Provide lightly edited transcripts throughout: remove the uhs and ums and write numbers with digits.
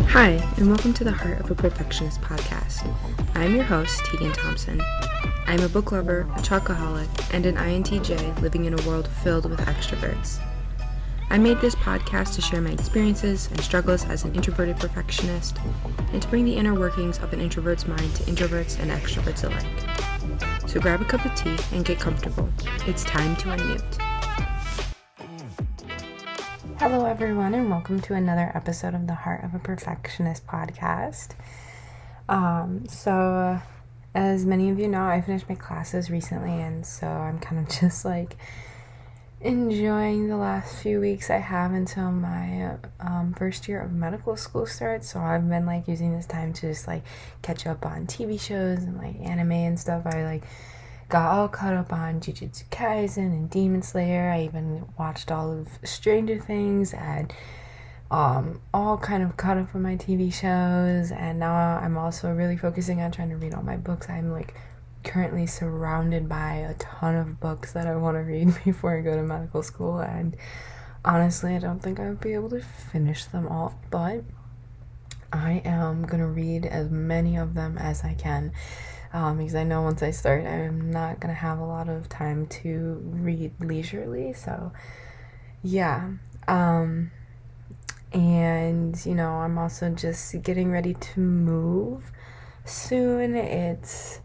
Hi, and welcome to the Heart of a Perfectionist podcast. I'm your host, Tegan Thompson. I'm a book lover, a chocoholic, and an INTJ living in a world filled with extroverts. I made this podcast to share my experiences and struggles as an introverted perfectionist, and to bring the inner workings of an introvert's mind to introverts and extroverts alike. So grab a cup of tea and get comfortable. It's time to unmute. Hello everyone, and welcome to another episode of the Heart of a Perfectionist podcast. So as many of you know, I finished my classes recently, and so I'm kind of just like enjoying the last few weeks I have until my first year of medical school starts. So I've been like using this time to just like catch up on TV shows and like anime and stuff. I like got all caught up on Jujutsu Kaisen and Demon Slayer. I even watched all of Stranger Things and all kind of caught up on my TV shows. And now I'm also really focusing on trying to read all my books. I'm like currently surrounded by a ton of books that I want to read before I go to medical school. And honestly, I don't think I'll be able to finish them all, but I am going to read as many of them as I can. Because I know once I start, I'm not going to have a lot of time to read leisurely, so yeah. And, you know, I'm also just getting ready to move soon. It's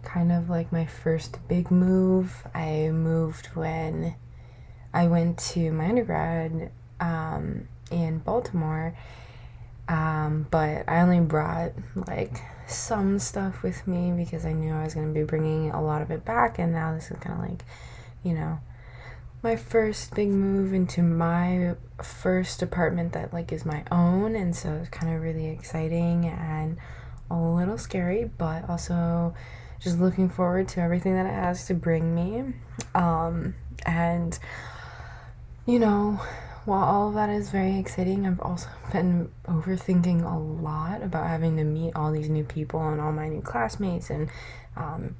kind of like my first big move. I moved when I went to my undergrad in Baltimore, but I only brought like some stuff with me because I knew I was going to be bringing a lot of it back, and now this is kind of like, you know, my first big move into my first apartment that like is my own, and so it's kind of really exciting and a little scary, but also just looking forward to everything that it has to bring me. And you know, while all of that is very exciting, I've also been overthinking a lot about having to meet all these new people and all my new classmates and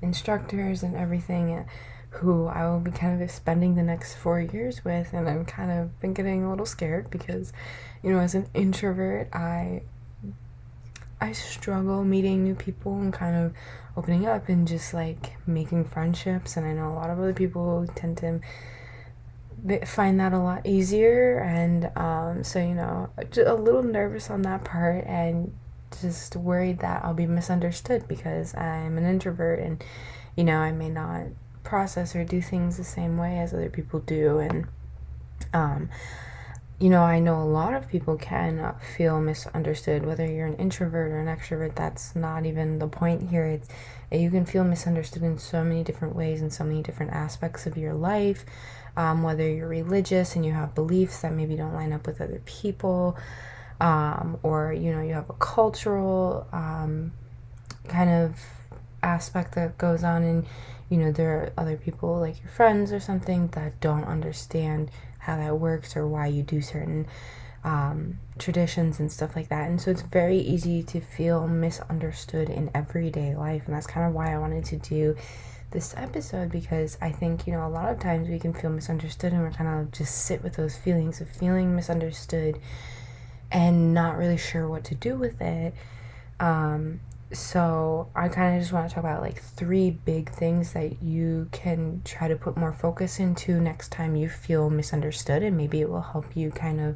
instructors and everything who I will be kind of spending the next 4 years with. And I'm kind of been getting a little scared because, you know, as an introvert, I struggle meeting new people and kind of opening up and just like making friendships. And I know a lot of other people tend to find that a lot easier, and so, you know, just a little nervous on that part and just worried that I'll be misunderstood because I'm an introvert and, you know, I may not process or do things the same way as other people do. And you know, I know a lot of people can feel misunderstood, whether you're an introvert or an extrovert. That's not even the point here. It's you can feel misunderstood in so many different ways in so many different aspects of your life, whether you're religious and you have beliefs that maybe don't line up with other people, or, you know, you have a cultural kind of aspect that goes on, and, you know, there are other people like your friends or something that don't understand how that works or why you do certain traditions and stuff like that. And so it's very easy to feel misunderstood in everyday life, and that's kind of why I wanted to do this episode, because I think, you know, a lot of times we can feel misunderstood and we're kind of just sit with those feelings of feeling misunderstood and not really sure what to do with it. So I kind of just want to talk about like 3 big things that you can try to put more focus into next time you feel misunderstood, and maybe it will help you kind of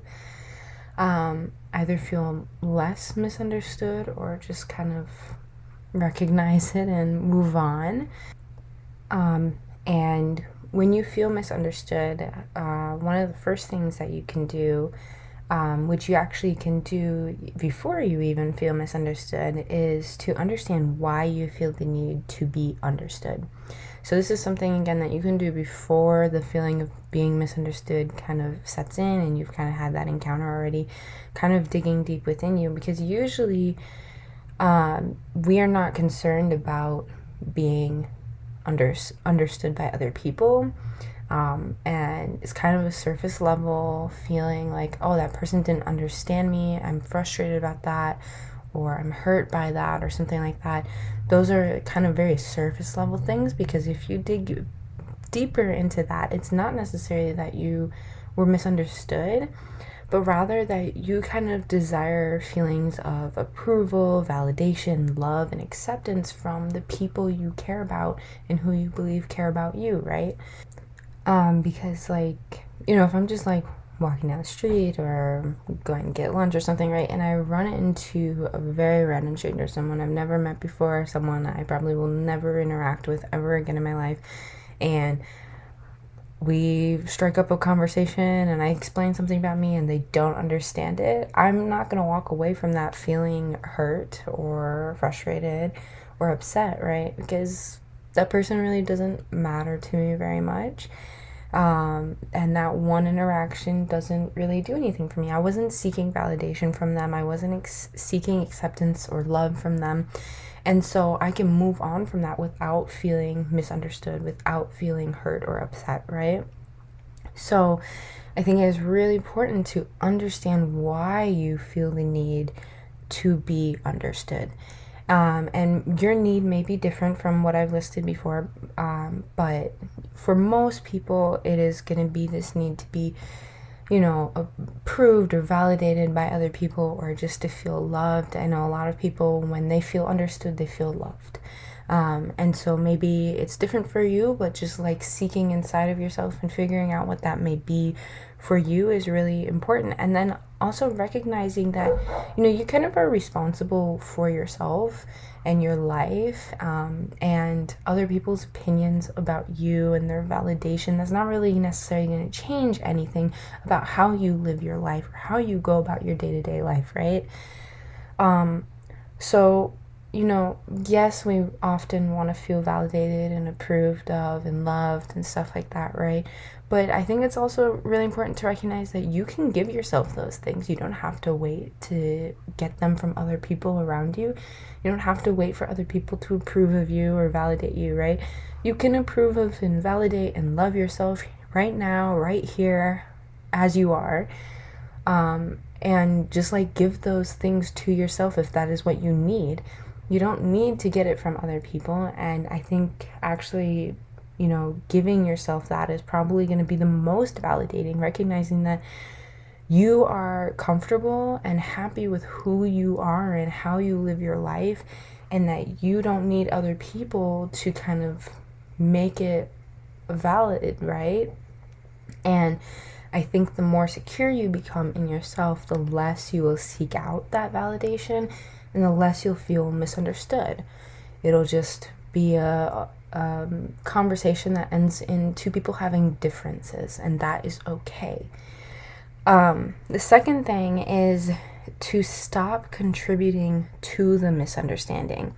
either feel less misunderstood or just kind of recognize it and move on. And when you feel misunderstood, one of the first things that you can do, which you actually can do before you even feel misunderstood, is to understand why you feel the need to be understood. So this is something, again, that you can do before the feeling of being misunderstood kind of sets in and you've kind of had that encounter already, kind of digging deep within you, because usually we are not concerned about being understood by other people. And it's kind of a surface level feeling like, oh, that person didn't understand me, I'm frustrated about that, or I'm hurt by that, or something like that. Those are kind of very surface level things, because if you dig deeper into that, it's not necessarily that you were misunderstood, but rather that you kind of desire feelings of approval, validation, love, and acceptance from the people you care about and who you believe care about you, right? Because, like, if I'm just like walking down the street or going to get lunch or something, right, and I run into a very random stranger, someone I've never met before, someone I probably will never interact with ever again in my life, and we strike up a conversation and I explain something about me and they don't understand it, I'm not going to walk away from that feeling hurt or frustrated or upset, right? Because that person really doesn't matter to me very much. And that one interaction doesn't really do anything for me. I wasn't seeking validation from them. I wasn't seeking acceptance or love from them. And so I can move on from that without feeling misunderstood, without feeling hurt or upset, right? So I think it is really important to understand why you feel the need to be understood. And your need may be different from what I've listed before, but for most people, it is going to be this need to be, approved or validated by other people, or just to feel loved. I know a lot of people, when they feel understood, they feel loved. And so maybe it's different for you, but just like seeking inside of yourself and figuring out what that may be for you is really important. And then also recognizing that, you kind of are responsible for yourself and your life, and other people's opinions about you and their validation. That's not really necessarily going to change anything about how you live your life or how you go about your day-to-day life, right? So, yes, we often want to feel validated and approved of and loved and stuff like that, right? But I think it's also really important to recognize that you can give yourself those things. You don't have to wait to get them from other people around you. You don't have to wait for other people to approve of you or validate you, right? You can approve of and validate and love yourself right now, right here, as you are. And just like give those things to yourself if that is what you need. You don't need to get it from other people. And I think actually, giving yourself that is probably going to be the most validating, recognizing that you are comfortable and happy with who you are and how you live your life, and that you don't need other people to kind of make it valid, right? And I think the more secure you become in yourself, the less you will seek out that validation and the less you'll feel misunderstood. It'll just be a conversation that ends in two people having differences, and that is okay. The second thing is to stop contributing to the misunderstanding.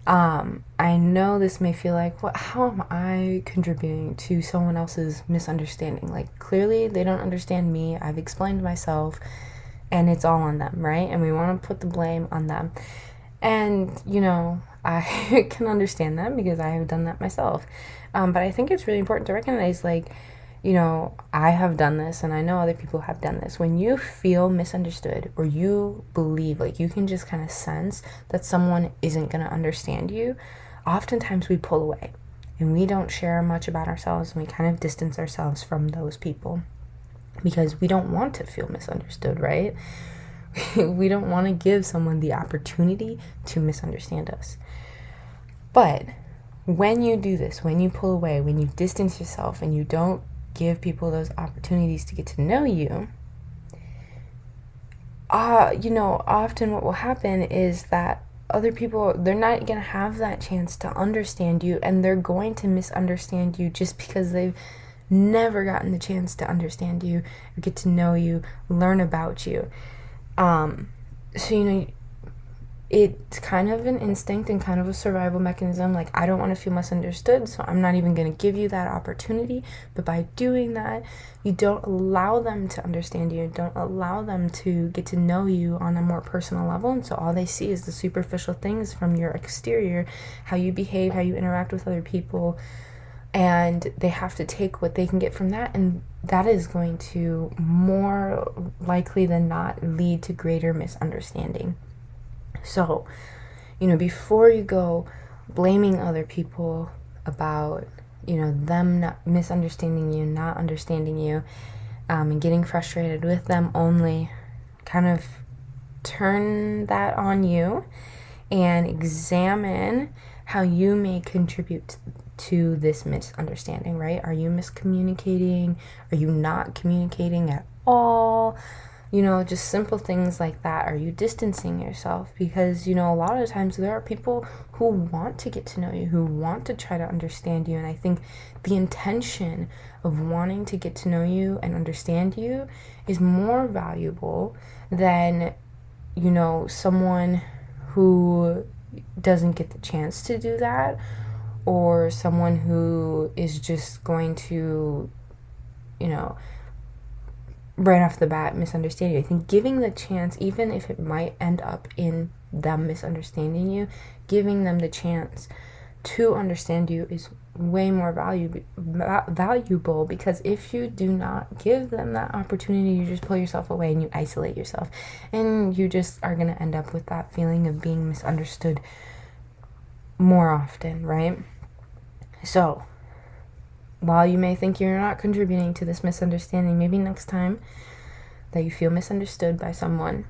I know this may feel like, how am I contributing to someone else's misunderstanding? Like, clearly they don't understand me. I've explained myself and it's all on them, right? And we want to put the blame on them. And, I can understand that because I have done that myself. But I think it's really important to recognize, like, I have done this and I know other people have done this. When you feel misunderstood or you believe, like, you can just kind of sense that someone isn't going to understand you, oftentimes we pull away and we don't share much about ourselves, and we kind of distance ourselves from those people because we don't want to feel misunderstood, right? We don't want to give someone the opportunity to misunderstand us. But when you do this, when you pull away, when you distance yourself and you don't give people those opportunities to get to know you, often what will happen is that other people, they're not going to have that chance to understand you, and they're going to misunderstand you just because they've never gotten the chance to understand you, or get to know you, learn about you. So, it's kind of an instinct and kind of a survival mechanism. Like, I don't want to feel misunderstood, so I'm not even going to give you that opportunity. But by doing that, you don't allow them to understand you, don't allow them to get to know you on a more personal level. And so all they see is the superficial things from your exterior, how you behave, how you interact with other people, and they have to take what they can get from that, and that is going to more likely than not lead to greater misunderstanding. So, before you go blaming other people about, them not misunderstanding you, not understanding you, and getting frustrated with them only kind of turn that on you and examine how you may contribute to this misunderstanding, right? Are you miscommunicating? Are you not communicating at all? Just simple things like that. Are you distancing yourself? Because, a lot of times there are people who want to get to know you, who want to try to understand you. And I think the intention of wanting to get to know you and understand you is more valuable than, someone who doesn't get the chance to do that, or someone who is just going to, right off the bat misunderstand you. I think giving the chance, even if it might end up in them misunderstanding you, giving them the chance to understand you is way more valuable, because if you do not give them that opportunity, you just pull yourself away and you isolate yourself, and you just are going to end up with that feeling of being misunderstood more often, right? So while you may think you're not contributing to this misunderstanding, maybe next time that you feel misunderstood by someone,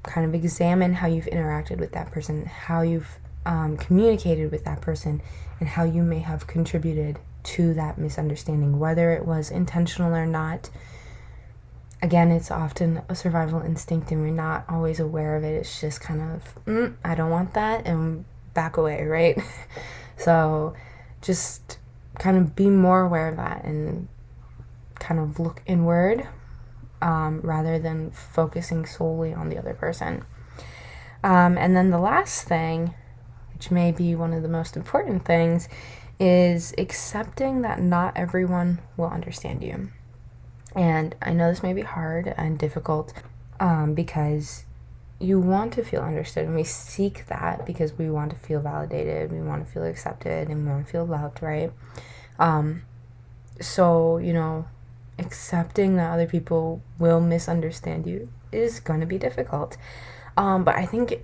kind of examine how you've interacted with that person, how you've communicated with that person, and how you may have contributed to that misunderstanding, whether it was intentional or not. Again, it's often a survival instinct and we're not always aware of it. It's just kind of, I don't want that, and back away, right? So just kind of be more aware of that and kind of look inward, rather than focusing solely on the other person. And then the last thing, which may be one of the most important things, is accepting that not everyone will understand you. And I know this may be hard and difficult, because you want to feel understood, and we seek that because we want to feel validated, we want to feel accepted, and we want to feel loved, right? So, accepting that other people will misunderstand you is going to be difficult. But I think,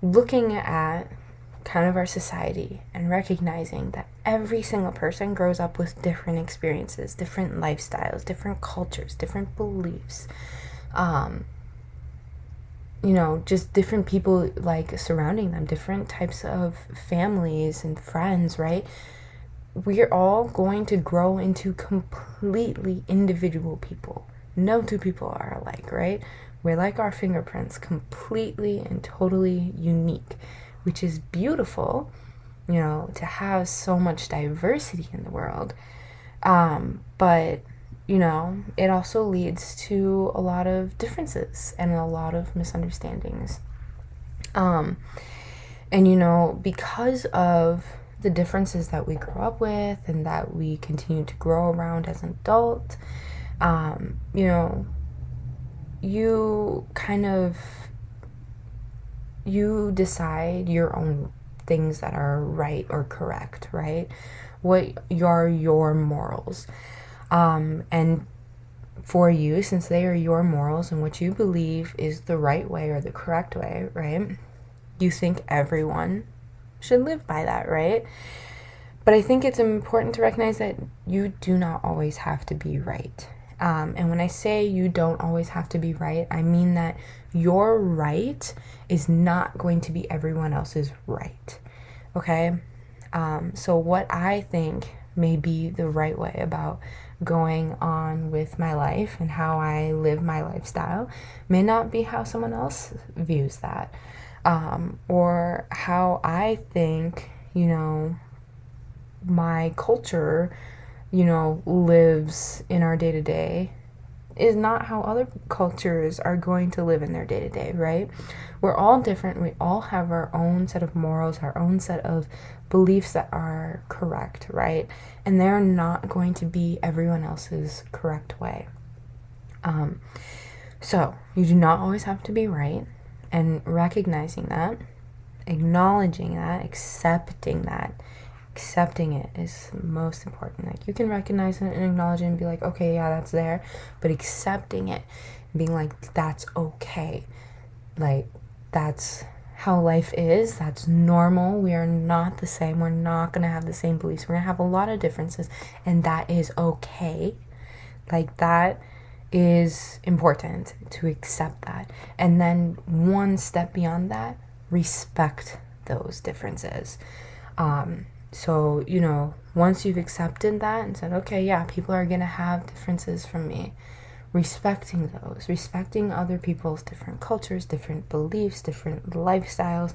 looking at kind of our society and recognizing that every single person grows up with different experiences, different lifestyles, different cultures, different beliefs, just different people like surrounding them, different types of families and friends, right? We're all going to grow into completely individual people. No two people are alike, right? We're like our fingerprints, completely and totally unique, which is beautiful, to have so much diversity in the world. But, it also leads to a lot of differences and a lot of misunderstandings. And, because of the differences that we grow up with and that we continue to grow around as an adult, you decide your own things that are right or correct, right? What are your morals? And for you, since they are your morals and what you believe is the right way or the correct way, right? You think everyone should live by that, right? But I think it's important to recognize that you do not always have to be right. And when I say you don't always have to be right, I mean that your right is not going to be everyone else's right. Okay? So what I think may be the right way about going on with my life and how I live my lifestyle may not be how someone else views that. Or how I think, my culture, lives in our day-to-day is not how other cultures are going to live in their day-to-day, right? We're all different. We all have our own set of morals, our own set of beliefs that are correct, right? And they're not going to be everyone else's correct way. So you do not always have to be right, and recognizing that, acknowledging that, accepting it is most important. Like, you can recognize it and acknowledge it and be like, okay, yeah, that's there, but accepting it and being like, that's okay, like, that's how life is, that's normal, we are not the same, we're not going to have the same beliefs, we're going to have a lot of differences, and that is okay. Like, that is important, to accept that. And then one step beyond that, respect those differences. So, once you've accepted that and said, okay, yeah, people are going to have differences from me, respecting those, respecting other people's different cultures, different beliefs, different lifestyles,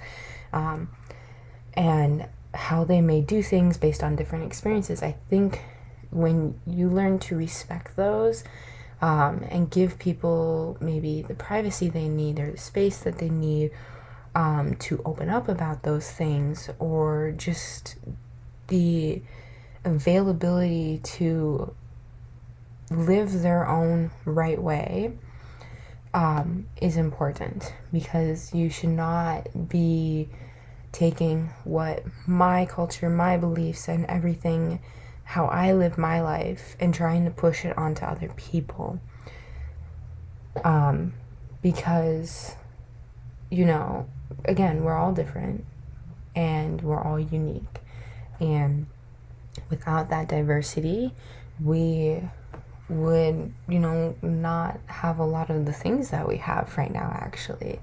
and how they may do things based on different experiences. I think when you learn to respect those, and give people maybe the privacy they need or the space that they need, to open up about those things, or just the availability to live their own right way, is important, because you should not be taking what my culture, my beliefs, and everything, how I live my life, and trying to push it onto other people. Because, again, we're all different and we're all unique. And without that diversity, we would, not have a lot of the things that we have right now, actually.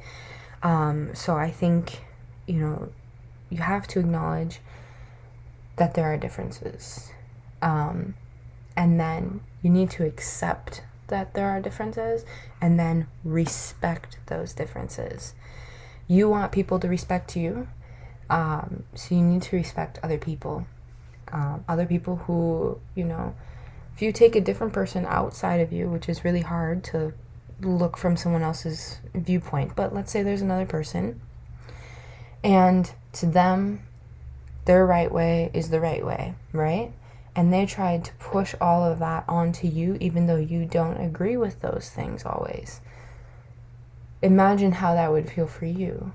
So I think, you have to acknowledge that there are differences. And then you need to accept that there are differences, and then respect those differences. You want people to respect you, so you need to respect other people. Other people who, if you take a different person outside of you, which is really hard to look from someone else's viewpoint, but let's say there's another person, and to them, their right way is the right way, right? And they tried to push all of that onto you, even though you don't agree with those things always. Imagine how that would feel for you.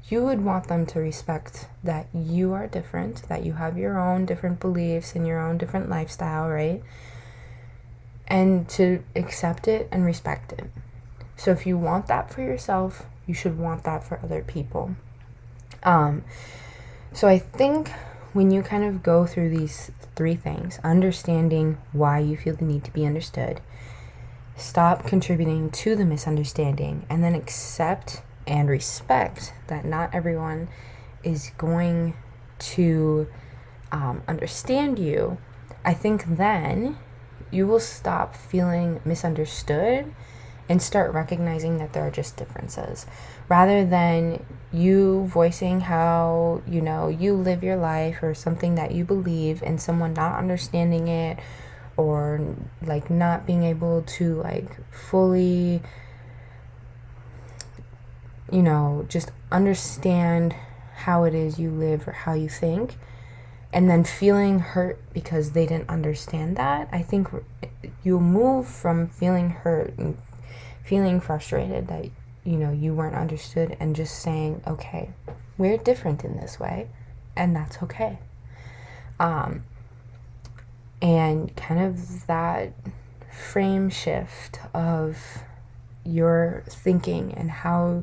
You would want them to respect that you are different, that you have your own different beliefs and your own different lifestyle, right? And to accept it and respect it. So if you want that for yourself, you should want that for other people. So I think when you kind of go through these 3 things, understanding why you feel the need to be understood, stop contributing to the misunderstanding, and then accept and respect that not everyone is going to understand you, I think then you will stop feeling misunderstood and start recognizing that there are just differences, rather than you voicing how you live your life, or something that you believe, and someone not understanding it, or like not being able to like fully just understand how it is you live or how you think, and then feeling hurt because they didn't understand that. I think you'll move from feeling hurt and feeling frustrated that you weren't understood, and just saying, okay, we're different in this way, and that's okay. And kind of that frame shift of your thinking and how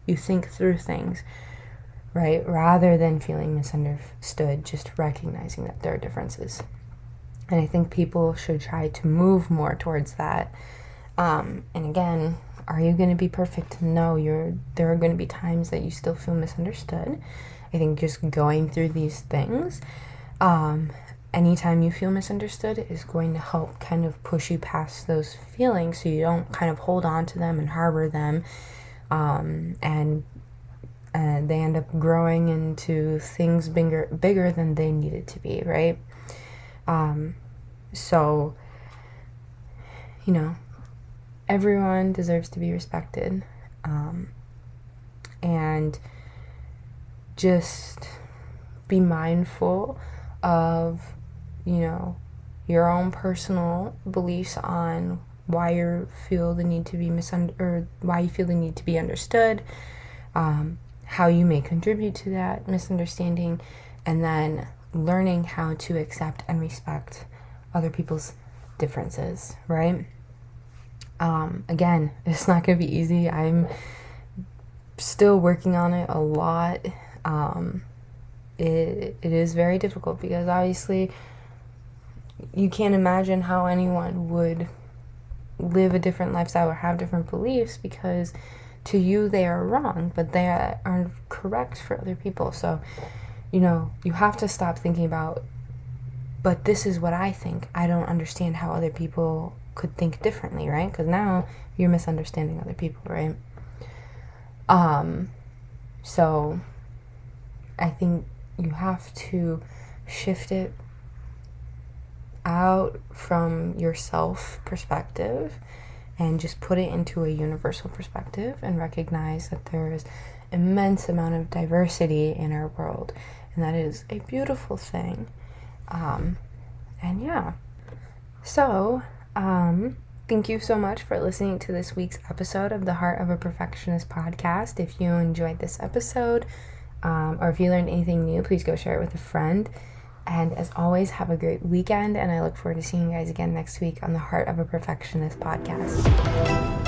you think through things, right? Rather than feeling misunderstood, just recognizing that there are differences. And I think people should try to move more towards that. And again, are you going to be perfect? No, there are going to be times that you still feel misunderstood. I think just going through these things, anytime you feel misunderstood, is going to help kind of push you past those feelings, so you don't kind of hold on to them and harbor them, and they end up growing into things bigger than they needed to be, right? So, everyone deserves to be respected, and just be mindful of, your own personal beliefs on why you feel the need to be why you feel the need to be understood, how you may contribute to that misunderstanding, and then learning how to accept and respect other people's differences, right? Again, it's not going to be easy. I'm still working on it a lot. It is very difficult, because obviously you can't imagine how anyone would live a different lifestyle or have different beliefs because to you they are wrong, but they are correct for other people. So, you have to stop thinking about, but this is what I think. I don't understand how other people could think differently, right? Because now you're misunderstanding other people, right? So I think you have to shift it out from your self perspective and just put it into a universal perspective and recognize that there is immense amount of diversity in our world, and that is a beautiful thing. And yeah, so thank you so much for listening to this week's episode of the Heart of a Perfectionist podcast. If you enjoyed this episode, or if you learned anything new, please go share it with a friend. And as always, have a great weekend, and I look forward to seeing you guys again next week on the Heart of a Perfectionist podcast.